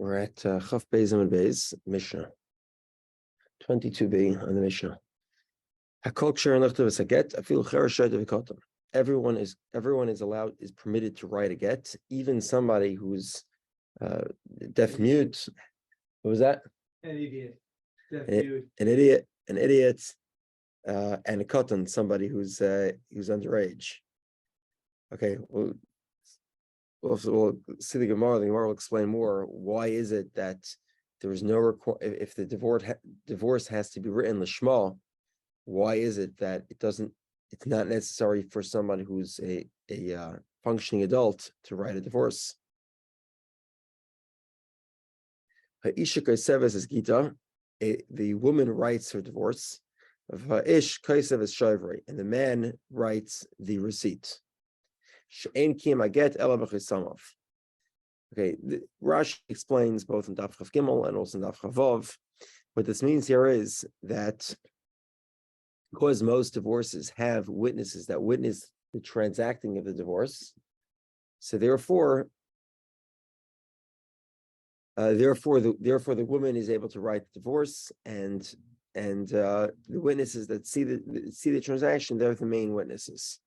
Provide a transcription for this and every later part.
We're at Chaf Beis and Beis, Mishnah 22b on the Mishnah. Everyone is allowed, is permitted to write a get, even somebody who's deaf mute. What was that? An idiot. Deaf mute. An idiot, and a katan, somebody who's underage. Okay, we'll see the Gemara. The Gemara will explain more. Why is it that there is no if the divorce has to be written l'shma? Why is it that it's not necessary for somebody who's a functioning adult to write a divorce? The woman writes her divorce, and the man writes the receipt. Okay, Rashi explains both in Daf Gimel and also in Daf Vav. What this means here is that because most divorces have witnesses that witness the transacting of the divorce, so therefore the woman is able to write the divorce, and the witnesses that see the transaction, they're the main witnesses.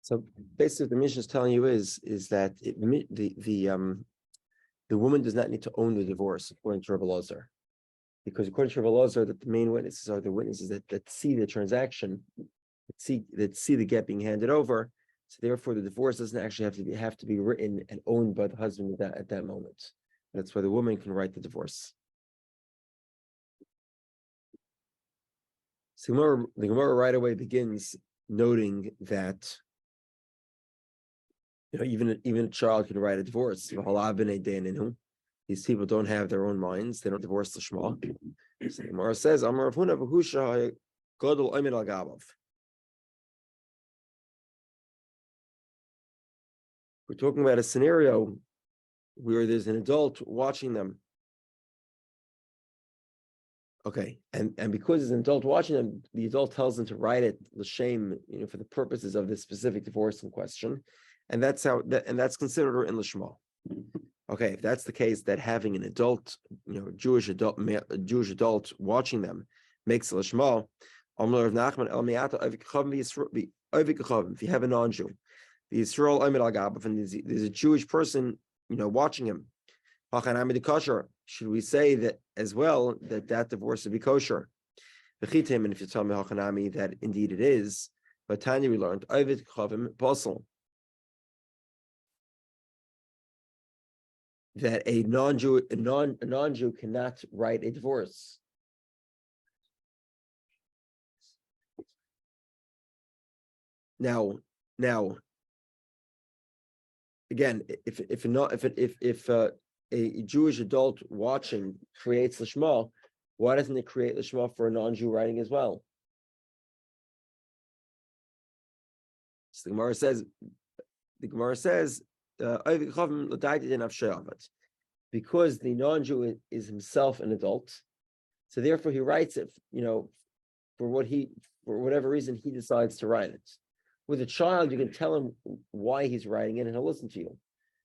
So basically, what the Mishnah is telling you is that the woman does not need to own the divorce according to Rabbi Lazar, because according to Rabbi Lazar, that the main witnesses are the witnesses that see the transaction, that see the get being handed over. So therefore, the divorce doesn't actually have to be written and owned by the husband at that moment. That's why the woman can write the divorce. So the Gemara right away begins noting that even a child can write a divorce. These people don't have their own minds; they don't divorce the shema. So the Gemara says, "Amar Rav Huna v'husha gadol omer al gabav." We're talking about a scenario where there's an adult watching them. Okay, and because there's an adult watching them, the adult tells them to write it l'shem, for the purposes of this specific divorce in question, and that's that's considered in l'shma. Okay, if that's the case, that having an adult, Jewish adult watching them makes it l'shma. If you have a non-Jew, the Yisrael Omer al Gabav, and there's a Jewish person, watching him. Should we say that as well, that divorce would be kosher? And if you tell me Hachanami that indeed it is, but Tanya we learned Ovid Chavim Posel, that a non-Jew cannot write a divorce. Now, again, if a Jewish adult watching creates l'shma, why doesn't it create l'shma for a non-Jew writing as well? So the Gemara says, because the non-Jew is himself an adult, so therefore he writes it, for whatever reason he decides to write it. With a child, you can tell him why he's writing it, and he'll listen to you.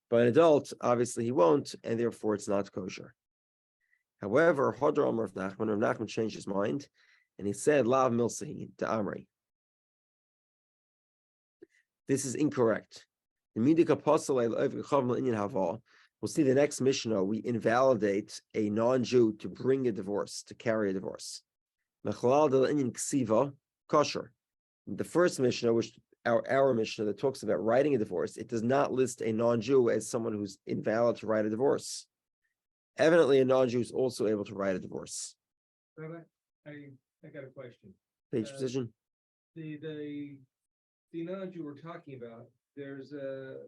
But an adult, obviously, he won't, and therefore it's not kosher. However, Rav Nachman changed his mind, and he said, "Lav milsahi to Amri." This is incorrect. We'll see the next Mishnah. We invalidate a non-Jew to bring a divorce, to carry a divorce. Kosher. The first Mishnah, which our Mishnah that talks about writing a divorce, it does not list a non-Jew as someone who's invalid to write a divorce. Evidently, a non-Jew is also able to write a divorce. Rabbi, I got a question. Page precision. The non-Jew we're talking about, there's the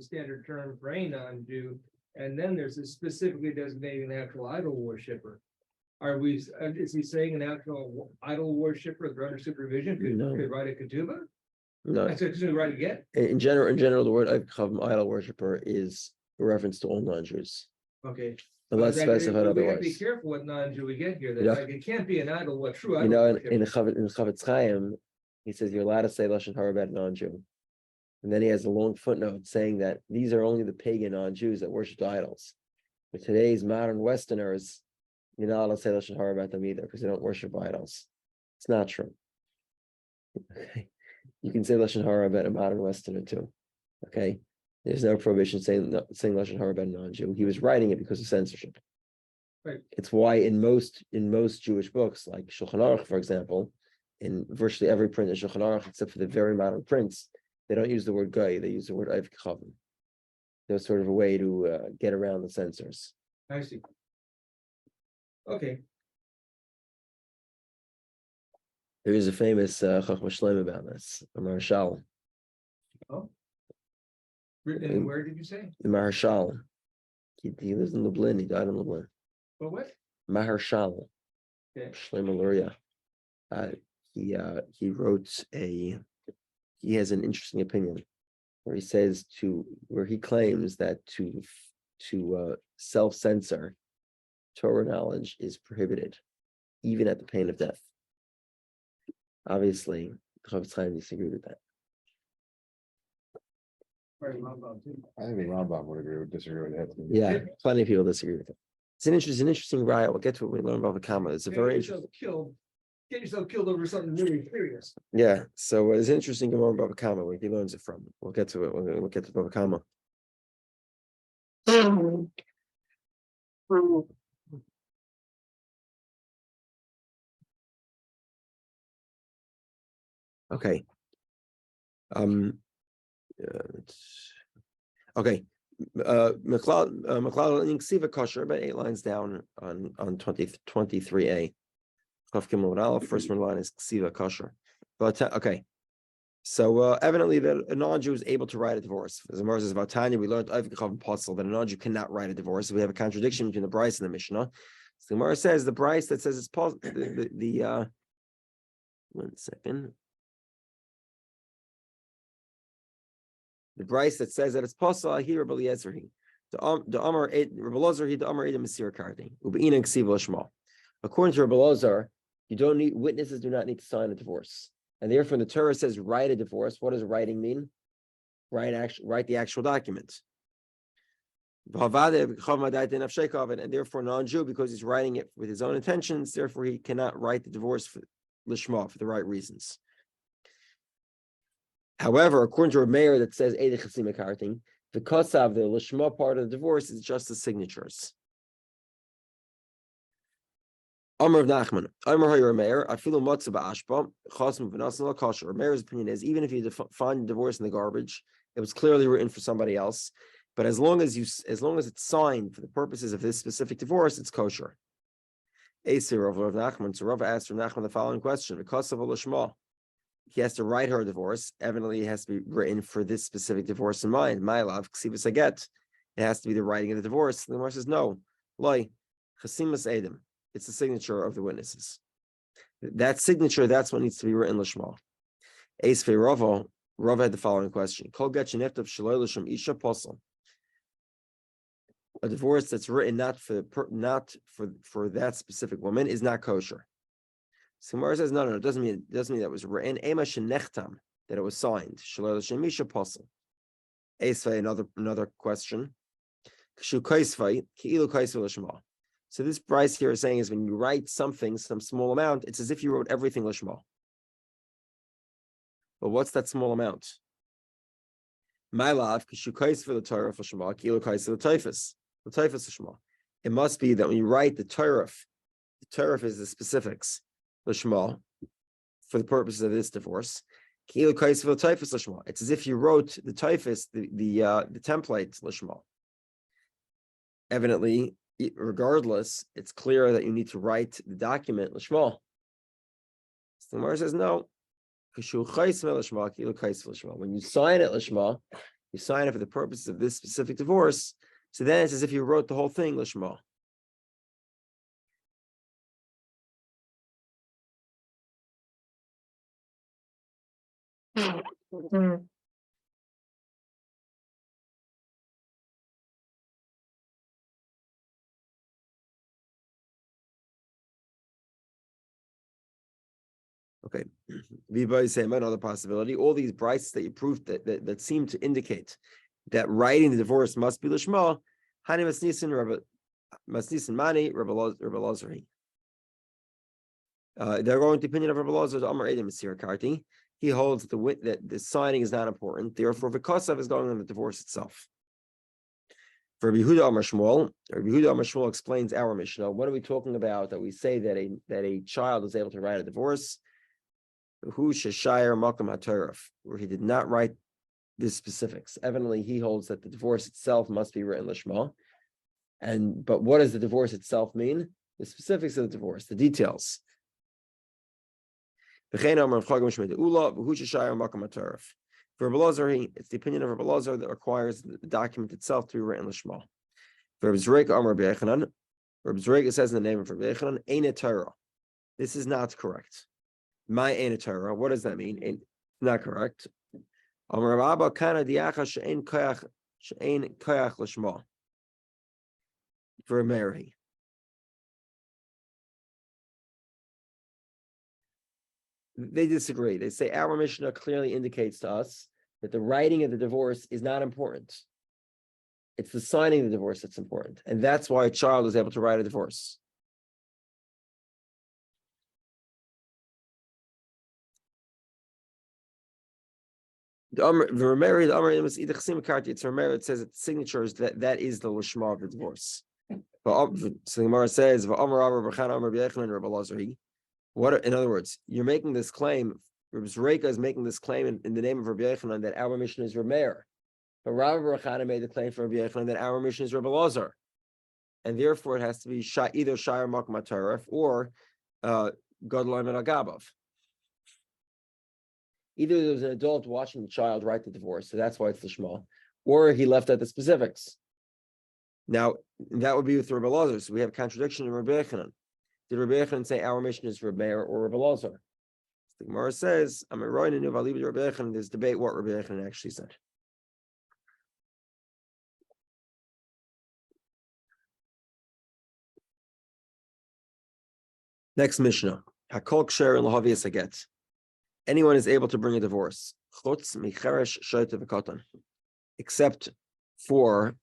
standard term for a non-Jew, and then there's a specifically designated an actual idol worshiper. Is he saying an actual idol worshiper under supervision could write a ketubah? No. Could write a get? In general, the word idol worshiper is a reference to all non-Jews. Okay. Unless specified otherwise. We have to be careful what non-Jew we get here. It can't be an idol. What true idol? In Chavetz Chaim, he says you're allowed to say lashon hara about non-Jew. And then he has a long footnote saying that these are only the pagan non-Jews that worship idols. But today's modern Westerners, you're not allowed to say lashon hara about them either because they don't worship idols. It's not true. Okay, you can say lashon hara about a modern Westerner too. Okay, there's no prohibition saying lashon hara about a non-Jew. He was writing it because of censorship. Right. It's why in most Jewish books, like Shulchan Aruch, for example, in virtually every print of Shulchan Aruch, except for the very modern prints, they don't use the word goy, they use the word oiv k'chavim. There's sort of a way to get around the censors. I see. Okay. There is a famous Chachma Shlem about this, a Maharshal. Oh. Written in where did you say? The Maharshal. He lives in Lublin, he died in Lublin. But what? Maharshal. Okay. Shlem Luria. He wrote he has an interesting opinion where he claims that to self-censor Torah knowledge is prohibited, even at the pain of death. Obviously, Chofetz Chaim disagreed with that. I think the Rambam would disagree with that. Yeah, plenty of people disagree with it. It's an interesting riot. We'll get to it when we learn about the Kama. It's a very interesting. Get yourself killed over something really serious. Yeah, so it's interesting Gemara Bava Kama where he learns it from. We'll get to it when we'll get to Bava Kama. Okay. Okay. McLeod in Ksiva Kosher, about 8 lines down on 23a. First one line is Ksiva Kosher. But okay. So evidently that a non-Jew is able to write a divorce. As Amar says about Tanya, we learned that a non-Jew cannot write a divorce. So we have a contradiction between the Bryce and the Mishnah. So the Gemara says the Bryce that says it's possible. One second. The Bryce that says that it's possible here, Rabbi Eliezer, the Amar Rabbi Eliezer, the Amar Eda Masir Kardi, Ubeina Ksiva Lashma. According to Rabbi Eliezer, witnesses do not need to sign a divorce. And therefore, the Torah says write a divorce. What does writing mean? Write the actual document. And therefore, non-Jew, because he's writing it with his own intentions, therefore he cannot write the divorce for lishma, for the right reasons. However, according to a mayor that says the kosav, the lishma part of the divorce is just the signatures. Amar of Nachman, Amar Hayer Meir, Afilu Matzah Ba'ashba, Chasm V'Nasan L'Kasher. Meir's opinion is even if you find divorce in the garbage, it was clearly written for somebody else. But as long as it's signed for the purposes of this specific divorce, it's kosher. Eisei Rav Nachman. So Rav asked Rav Nachman the following question: because of a lishma, he has to write her a divorce. Evidently, it has to be written for this specific divorce in mind. My love, ksivas aget. It has to be the writing of the divorce. The Gemara says no. Loi chasimas edim. It's the signature of the witnesses. That signature, that's what needs to be written lishma. Eisei Rav had the following question: Kol get sheneftav shaloi l'shem isha posel. A divorce that's written not for that specific woman is not kosher. So Gemara says no, it doesn't mean that it was written. Ema shenechtam, that it was signed. Shaloi l'shem isha posel. Eisvei, another question. Kshu kaisvei ki'ilu kaisvei l'shma. So this price here is saying is when you write something, some small amount, it's as if you wrote everything lishma. But what's that small amount? My love, kshu kaisvei the Torah for shema ki'ilu kaisvei the typhus. The typhus lishma. It must be that when you write the Torah is the specifics lishma for the purposes of this divorce. Ki'ilu kaisvei the typhus lishma. It's as if you wrote the typhus, the template lishma. Evidently, regardless, it's clear that you need to write the document lishma. The Gemara says no. When you sign it lishma, you sign it for the purposes of this specific divorce. So then it's as if you wrote the whole thing lishma. Okay. Vibai say another possibility. All these brights that you proved that seem to indicate that writing the divorce must be lishma. Hani masnisin mani Rabbi Lazari. They're going to the opinion of Rabbi Lazar. Amar Edom Masir Karti. He holds that the signing is not important. Therefore, Vikasav is going on the divorce itself. For Rabbi Yehudah Amar Shmuel explains our Mishnah. What are we talking about? That we say that a child is able to write a divorce. Who sheshayir makam hatoraf, where he did not write the specifics. Evidently, he holds that the divorce itself must be written lishma. But what does the divorce itself mean? The specifics of the divorce, the details. For Rabbi Lazar, it's the opinion of Rabbi Lazar that requires the document itself to be written lishma. For Rabbi Zreika says in the name of Rabbi Yechanan, Ein Torah. This is not correct. My Ein Torah. What does that mean? Ain't not correct. Amar Rabba kana diacha she'ein koyach lishma. For Mary. They disagree. They say our Mishnah clearly indicates to us that the writing of the divorce is not important. It's the signing of the divorce that's important. And that's why a child is able to write a divorce. It says that the signature is that is the lishma of the divorce. So the Gemara says, what? In other words, you're making this claim. Rabbi Zreika is making this claim in the name of Rabbi Yechanan that our mission is Rameir. But Rabbi Barachana made the claim for Rabbi Yechanan that our mission is Rabbi Lazar, and therefore it has to be either Shire Makam HaTorah or Godlaim and Agabov. Either there was an adult watching the child write the divorce, so that's why it's Lishma, or he left out the specifics. Now, that would be with Rabbi Lazar, so we have contradiction in Rabbi Yechanan. Did Rabbi Yechanan say our mission is Rabbi Meir or Rabbi Lazar? The Gemara says, I'm a Roy and Rabbi Yechanan. There's debate what Rabbi Yechanan actually said. Next Mishnah. Hakol ksher and lahavias haget. Anyone is able to bring a divorce. Chutz micheresh shoyte v'katan. Except for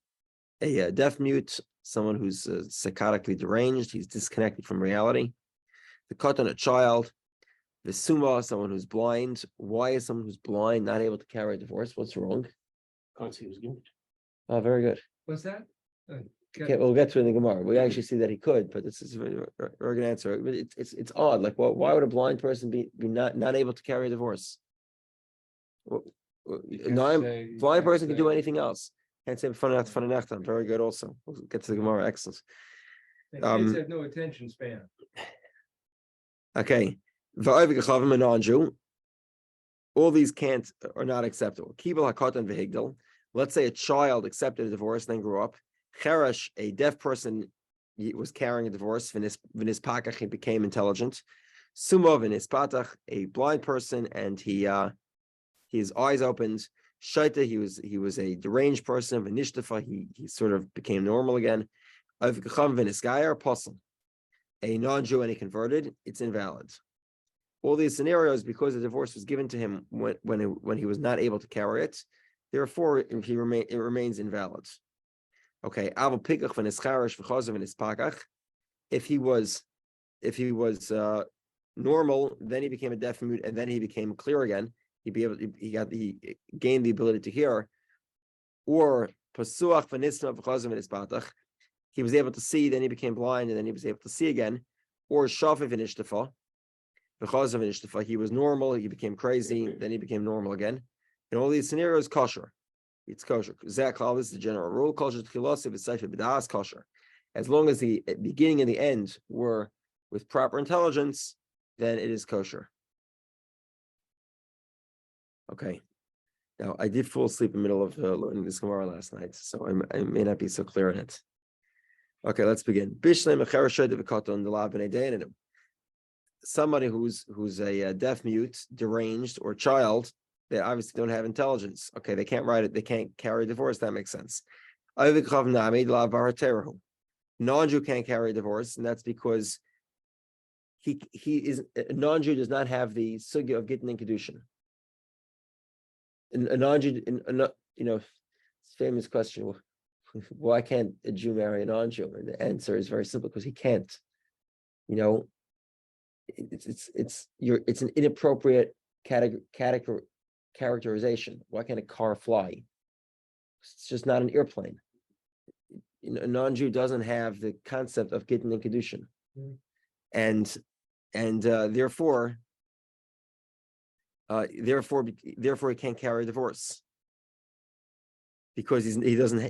a deaf mute, someone who's psychotically deranged, he's disconnected from reality. The katan, a child. The suma, someone who's blind. Why is someone who's blind not able to carry a divorce? What's wrong? Can't see who's good. Oh, very good. What's that? Okay, we'll get to it in the Gemara. We actually see that he could, but this is a very good answer. But it's odd. Like, why would a blind person be not able to carry a divorce? Blind person can do anything else. Can't say fananachtan. Very good. Also, we'll get to the Gemara. Excellent. Kids have no attention span. Okay. All these are not acceptable. Kibel hakatan v'higdal. Let's say a child accepted a divorce, then grew up. Cheresh, a deaf person, was carrying a divorce. V'nis pakach, he became intelligent. Suma v'nis patach, a blind person, and his eyes opened. Shaita, he was a deranged person. V'nishtafa, he sort of became normal again. Avgacham v'nis gayer apostle, a non-Jew and he converted. It's invalid. All these scenarios, because the divorce was given to him when he was not able to carry it, therefore it remains invalid. Okay, if he was normal, then he became a deaf mute, and then he became clear again. He gained the ability to hear. Or he was able to see, then he became blind, and then he was able to see again. Or he was normal, he became crazy, then he became normal again. In all these scenarios, kosher. It's kosher. This is the general rule. Kosher. As long as the beginning and the end were with proper intelligence, then it is kosher. Okay. Now, I did fall asleep in the middle of learning this Gemara last night, so I may not be so clear on it. Okay, let's begin. Somebody who's a deaf mute, deranged, or child, they obviously don't have intelligence. Okay, they can't write it, they can't carry a divorce, that makes sense. Non-Jew can't carry a divorce, and that's because he is a non-Jew does not have the sugya of Gittin and Kedushin. A non-Jew, it's a famous question. Why can't a Jew marry a non-Jew? And the answer is very simple, because he can't. It's an inappropriate characterization. Why can't a car fly? It's just not an airplane. A non-Jew doesn't have the concept of Gittin and Kedushin, and therefore he can't carry a divorce, because he doesn't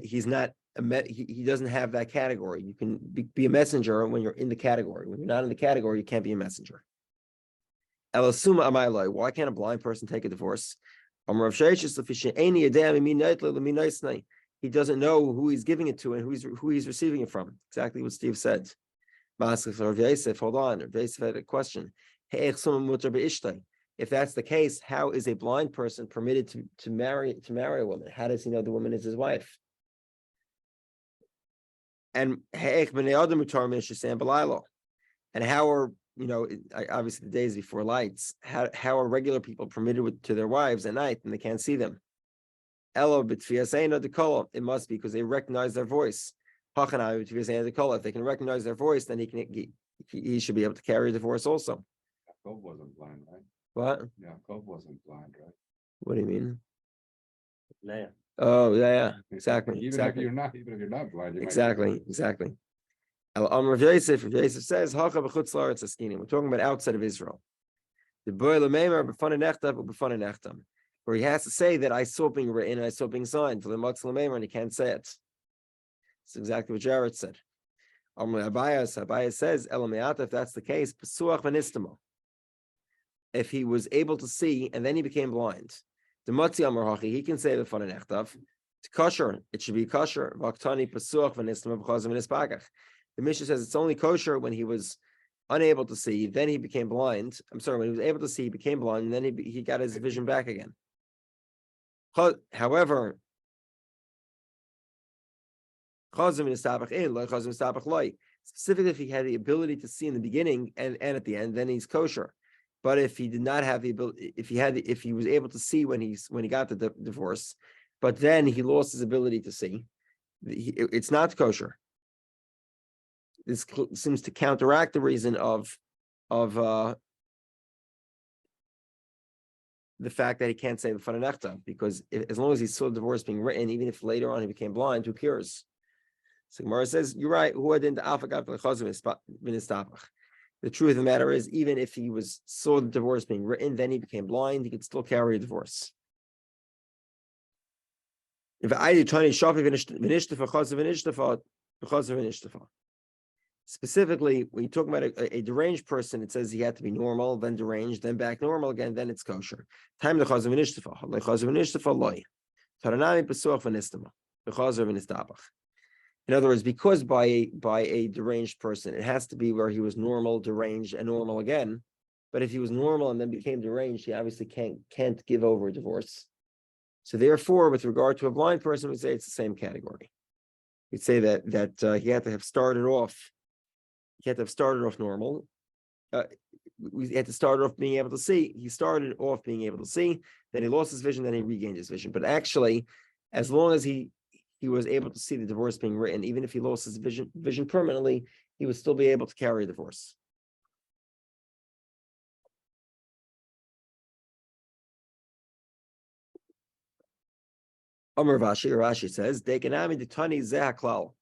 have that category. You can be a messenger when you're in the category. When you're not in the category, you can't be a messenger. Why can't a blind person take a divorce? He doesn't know who he's giving it to and who he's receiving it from. Exactly what Steve said. Hold on. Rav Yosef had a question. If that's the case, how is a blind person permitted to marry a woman? How does he know the woman is his wife? And how are obviously the days before lights? How are regular people permitted to their wives at night and they can't see them? It must be because they recognize their voice. If they can recognize their voice, then he should be able to carry a divorce also. Jacob wasn't blind, right? What? Jacob wasn't blind, right? What do you mean? Yeah. Oh, yeah, exactly. Even if you're not blind, you Exactly. Rav Yosef says, we're talking about outside of Israel. Where he has to say that I saw it being written and I saw it being signed, and he can't say it. That's exactly what Jared said. Abaya says, if that's the case, if he was able to see and then he became blind, he can say the kosher, it should be kosher. The Mishnah says it's only kosher when he was unable to see, then he became blind. When he was able to see, he became blind, and then he got his vision back again. However, specifically if he had the ability to see in the beginning and at the end, then he's kosher. But if he did not have the ability, if he was able to see when he got the divorce, but then he lost his ability to see, it's not kosher. This seems to counteract the reason of the fact that he can't say the fananechta, because as long as he saw the divorce being written, even if later on he became blind, who cares? So Gemara says, you're right. The truth of the matter is, even if he saw the divorce being written, then he became blind, he could still carry a divorce. Specifically, when you talk about a deranged person, it says he had to be normal, then deranged, then back normal again, then it's kosher. Time the chazav v'nishtafah loy. Taranami pesuach v'nistama. B'chazav v'nistabach. In other words, because by a deranged person, it has to be where he was normal, deranged, and normal again. But if he was normal and then became deranged, he obviously can't give over a divorce. So therefore, with regard to a blind person, we say it's the same category. We'd say that he had to have started off. He had to have started off normal. We had to start off being able to see. He started off being able to see, then he lost his vision, then he regained his vision. But actually, as long as he was able to see the divorce being written, even if he lost his vision permanently, he would still be able to carry a divorce. Amar Rashi says, "Dekanami detani zeh haklal."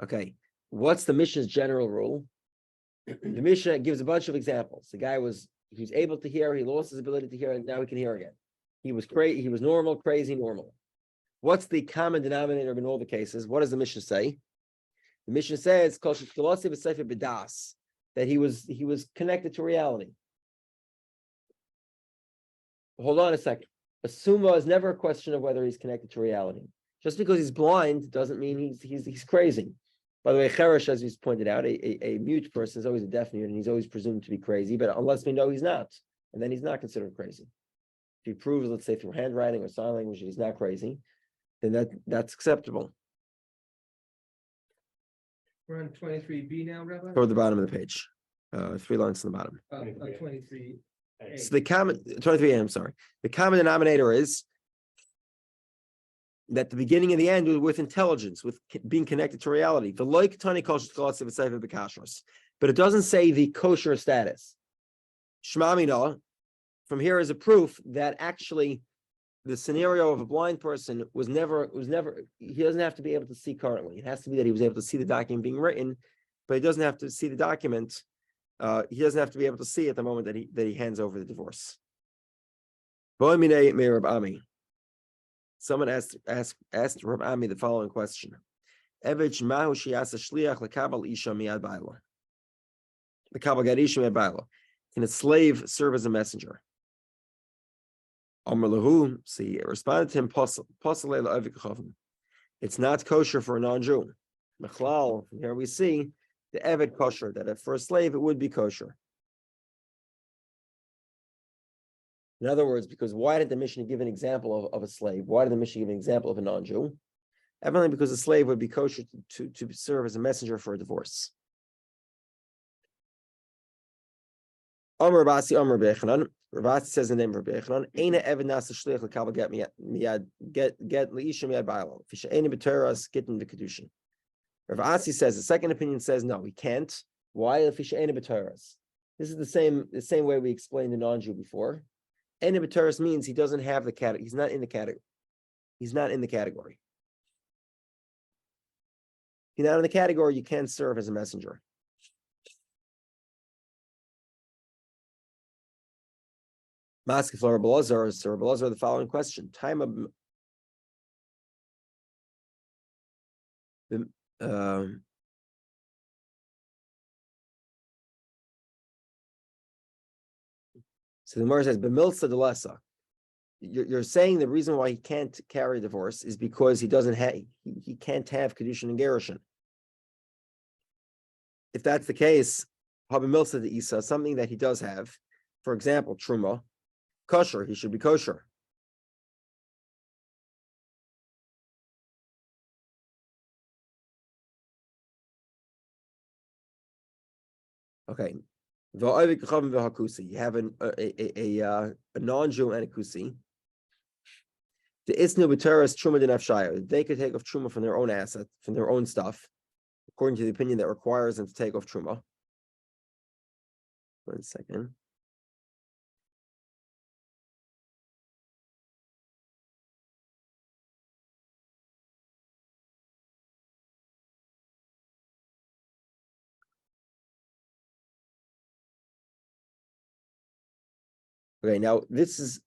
Okay, what's the Mishnah's general rule? The Mishnah gives a bunch of examples. The guy he was able to hear, he lost his ability to hear, and now he can hear again. He was normal, crazy, normal. What's the common denominator in all the cases? What does the Mishnah say? The Mishnah says that he was connected to reality. Hold on a second. A summa is never a question of whether he's connected to reality. Just because he's blind doesn't mean he's crazy. By the way, Cheresh, as he's pointed out, a mute person is always a deaf mute, and he's always presumed to be crazy, but unless we know he's not, and then he's not considered crazy. If he proves, let's say, through handwriting or sign language, he's not crazy, then that's acceptable. We're on 23B now, Rabbi? toward the bottom of the page. 3 lines on the bottom. 23. So the common 23A, I'm sorry. The common denominator is that the beginning and the end was with intelligence, with being connected to reality. The like tani kosher, but it doesn't say the kosher status. Shmamina, from here is a proof that actually the scenario of a blind person was never, he doesn't have to be able to see currently. It has to be that he was able to see the document being written, but he doesn't have to see the document. He doesn't have to be able to see at the moment that he hands over the divorce. Someone asked Rabbi Ami the following question. Can a slave serve as a messenger? So he responded to him, it's not kosher for a non-Jew. Here we see the eved kosher, that for a slave it would be kosher. In other words, because why did the Mishnah give an example of a slave? Why did the Mishnah give an example of a non-Jew? Evidently because a slave would be kosher to serve as a messenger for a divorce. Amar Rabasi, Amar Bechanan. Rabasi says the name of Bechanan. Eina eved nasa shliach lekabel get leisha miyad ba'alo. Fisha eina b'teras gittin v'kedushin. Rabasi says the second opinion says no, we can't. Why? Fisha eina b'teras. This is the same way we explained the non-Jew before. Eina b'teras means he doesn't have the category. He's not in the category. He's not in the category. If you're not in the category, you can't serve as a messenger. Maskef Rabbi Lazar, so Rabbi Lazar, the following question: time of so the Gemara says, "B'milsa delesa." You're saying the reason why he can't carry a divorce is because he doesn't have, he can't have kedushin and gerushin. If that's the case, hab'milsa de isa, something that he does have, for example, truma, kosher, he should be kosher. Okay. You have a non-Jew and a kusi. The isnu b'teras truma denafshaya. They could take off truma from their own asset, from their own stuff, according to the opinion that requires them to take off truma. 1 second. Okay, now there's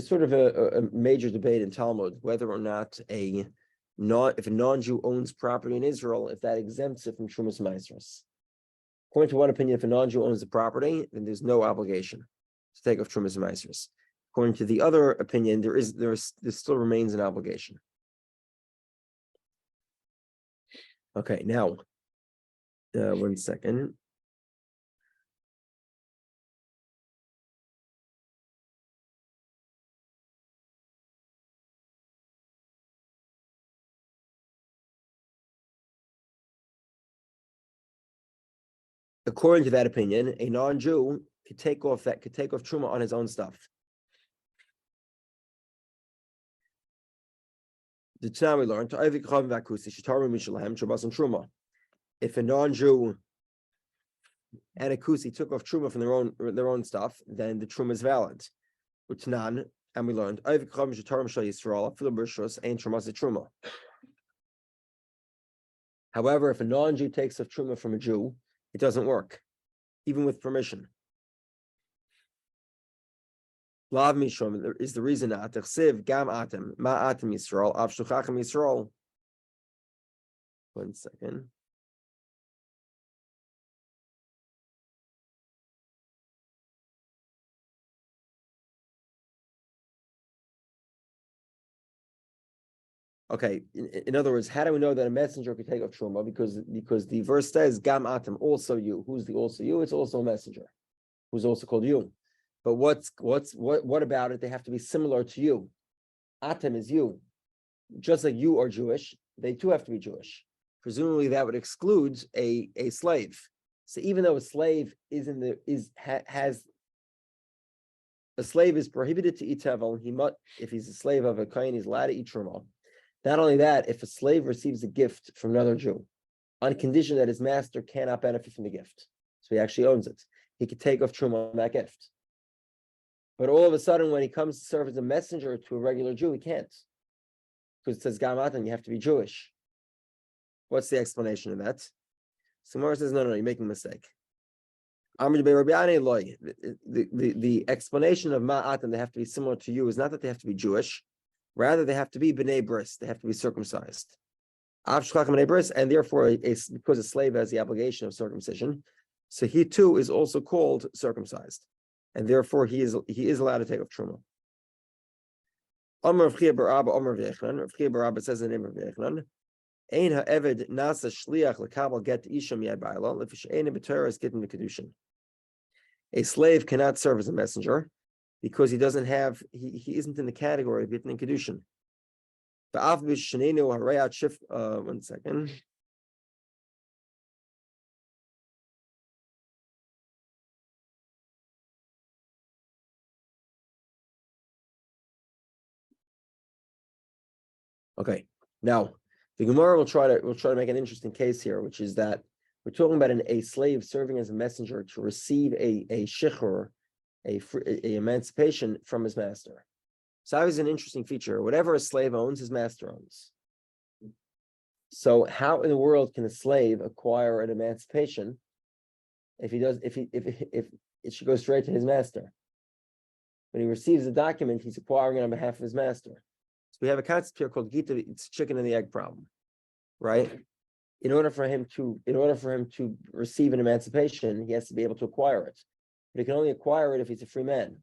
sort of a major debate in Talmud whether or not if a non-Jew owns property in Israel, if that exempts it from Trumas Maasros. According to one opinion, if a non-Jew owns the property, then there's no obligation to take off Trumas Maasros. According to the other opinion, there still remains an obligation. Okay, now 1 second. According to that opinion, a non-Jew could take off truma on his own stuff. The Tanna we learned if a non-Jew and a kusi took off truma from their own stuff, then the truma is valid. And we learned however, if a non-Jew takes off truma from a Jew, it doesn't work, even with permission. Lav mishum is the reason not. Tersiv gam atem ma atem Yisrael av shluchachem Yisrael. 1 second. Okay, in other words, how do we know that a messenger could take off truma? Because the verse says gam atem, also you. Who's the also you? It's also a messenger, who's also called you. But what about it? They have to be similar to you. Atem is you, just like you are Jewish. They too have to be Jewish. presumably that would exclude a slave. So even though a slave is a slave is prohibited to eat tevel, if he's a slave of a kohen, he's allowed to eat truma. Not only that, if a slave receives a gift from another Jew, on condition that his master cannot benefit from the gift, so he actually owns it, he could take off truma on that gift. But all of a sudden, when he comes to serve as a messenger to a regular Jew, he can't, because it says gamatan, you have to be Jewish. What's the explanation of that? So Gemara says, no, you're making a mistake. The explanation of ma'atan, they have to be similar to you, is not that they have to be Jewish, rather they have to be b'nei bris, they have to be circumcised. And therefore, because a slave has the obligation of circumcision, so he too is also called circumcised, and therefore he is allowed to take off truma. Amar Rav Chiya bar Abba, Amar Rav Yechon. Rav Chiya bar Abba says in the name of Rav Yechon, Ein ha'eved nasa shliach lekabel get isha miyad ba'ala lefish ein b'torah gittin v'kedushin. A slave cannot serve as a messenger because he doesn't have, he isn't in the category of gittin and kedushin. One second. Okay, now the Gemara will try to make an interesting case here, which is that we're talking about a slave serving as a messenger to receive a shichur, a emancipation from his master. So that is an interesting feature. Whatever a slave owns, his master owns. So how in the world can a slave acquire an emancipation if it should go straight to his master? When he receives a document, he's acquiring it on behalf of his master. So we have a concept here called Gittin, it's chicken and the egg problem, right? In order for him to receive an emancipation, he has to be able to acquire it. But he can only acquire it if he's a free man.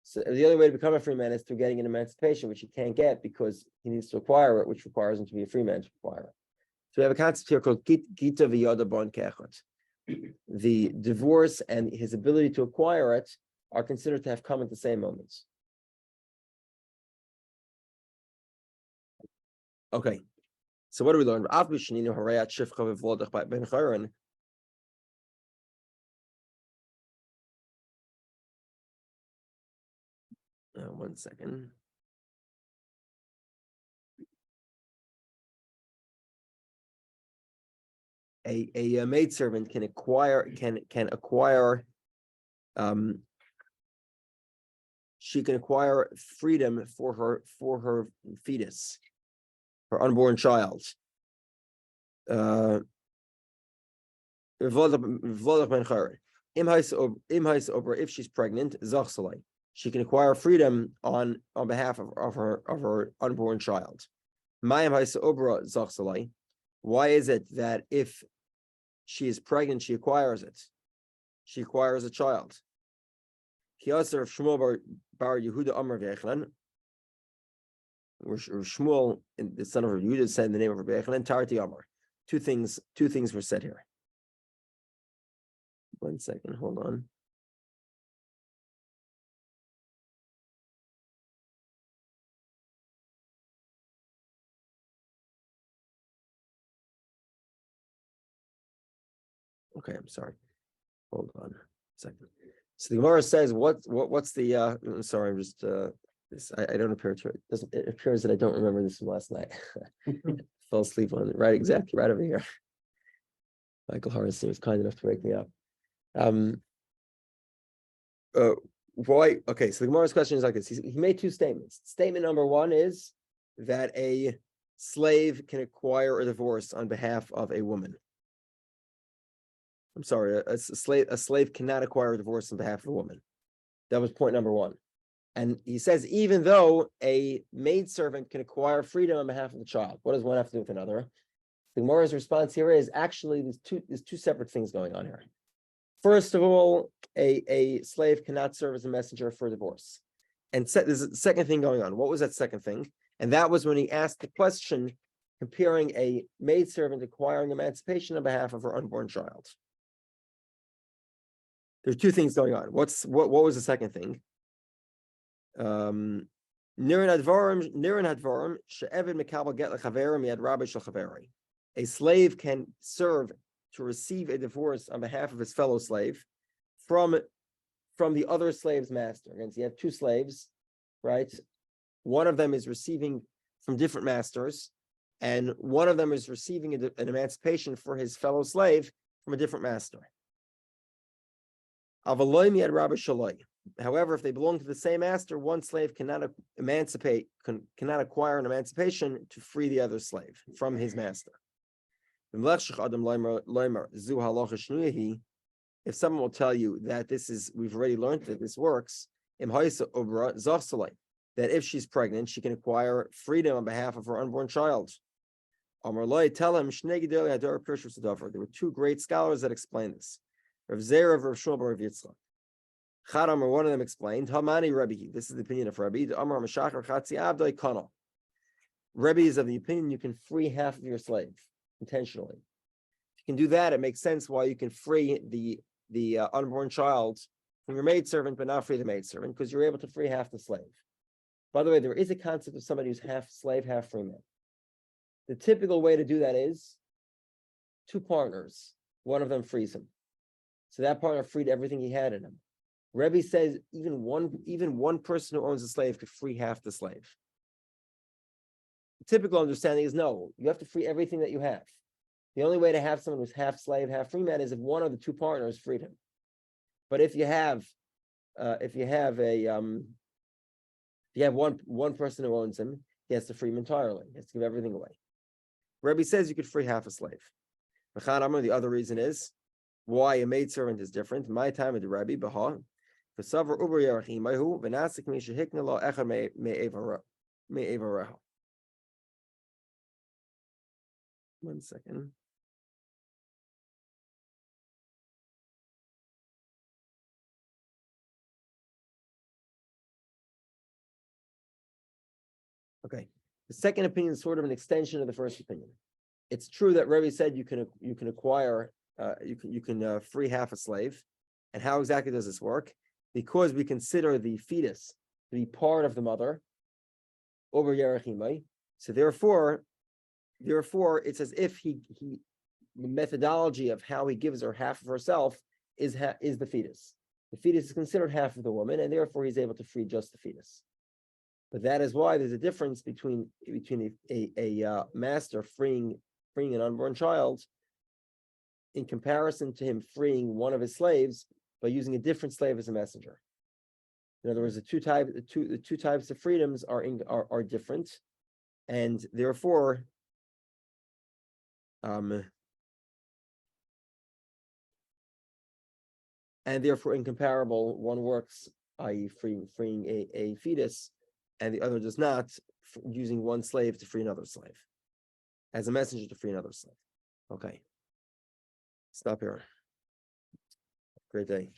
So the only way to become a free man is through getting an emancipation, which he can't get because he needs to acquire it, which requires him to be a free man to acquire it. So we have a concept here called Gita v'yoda bon kechot. The divorce and his ability to acquire it are considered to have come at the same moments. Okay, so what do we learn? One second. A maidservant can acquire she can acquire freedom for her fetus, her unborn child. If she's pregnant, she can acquire freedom on behalf of her unborn child. Why is it that if she is pregnant, she acquires it? She acquires a child. Shmuel bar Yehudah Amar V'Echlan, Shmuel, the son of Yehudah, said in the name of Rabbi Dovid Tarti Amar. Two things were said here. One second, hold on. Okay, I'm sorry. Hold on a second. So the Gemara says, what's the? I'm sorry, I'm just I don't appear to. It appears that I don't remember this from last night. Fell asleep on it. Right, exactly, right over here. Michael Harrison was kind enough to wake me up. Why? Okay, so the Gemara's question is like this. He made two statements. Statement number one is that a slave can acquire a divorce on behalf of a woman. I'm sorry, a slave cannot acquire a divorce on behalf of a woman. That was point number one. And he says, even though a maidservant can acquire freedom on behalf of the child, what does one have to do with another? The Gemara's response here is actually there's two separate things going on here. First of all, a slave cannot serve as a messenger for divorce. And there's a second thing going on. What was that second thing? And that was when he asked the question comparing a maidservant acquiring emancipation on behalf of her unborn child. There's two things going on. What was the second thing? Nirin hadvarim she'eved mekabel get lechaverim yad rabbi shel chaveri. a slave can serve to receive a divorce on behalf of his fellow slave from the other slave's master. Again, so you have two slaves, right? One of them is receiving from different masters, and one of them is receiving an emancipation for his fellow slave from a different master. However, if they belong to the same master, one slave cannot acquire an emancipation to free the other slave from his master. If someone will tell you that we've already learned that this works, that if she's pregnant, she can acquire freedom on behalf of her unborn child. Tell him, there were two great scholars that explain this. Rav Zera, Rav Shmuel, Rav Yitzchak. Chadamar, one of them explained, Hamani Rabbi, this is the opinion of Rabbi, Amar Mashachar Chatzi Abdai Kana. Rabbi is of the opinion you can free half of your slave intentionally. If you can do that, it makes sense why you can free the unborn child from your maidservant, but not free the maidservant, because you're able to free half the slave. By the way, there is a concept of somebody who's half slave, half free man. The typical way to do that is two partners. One of them frees him. So that partner freed everything he had in him. Rebbe says even one person who owns a slave could free half the slave. The typical understanding is no, you have to free everything that you have. The only way to have someone who's half slave, half free man is if one of the two partners freed him. But if you have one person who owns him, he has to free him entirely. He has to give everything away. Rebbe says you could free half a slave. The other reason is why a maidservant is different. My time with the Rebbe, Baha, one second. Okay. The second opinion is sort of an extension of the first opinion. It's true that Rebbe said you can acquire, you can free half a slave. And how exactly does this work? Because we consider the fetus to be part of the mother, over Yerachimai. So therefore, it's as if the methodology of how he gives her half of herself is the fetus. The fetus is considered half of the woman, and therefore he's able to free just the fetus. But that is why there's a difference between a master freeing an unborn child in comparison to him freeing one of his slaves by using a different slave as a messenger. In other words, the two types of freedoms are different, and therefore, incomparable. One works, i.e., freeing a fetus, and the other does not, using one slave to free another slave, as a messenger to free another slave. Okay. Stop here. Great day.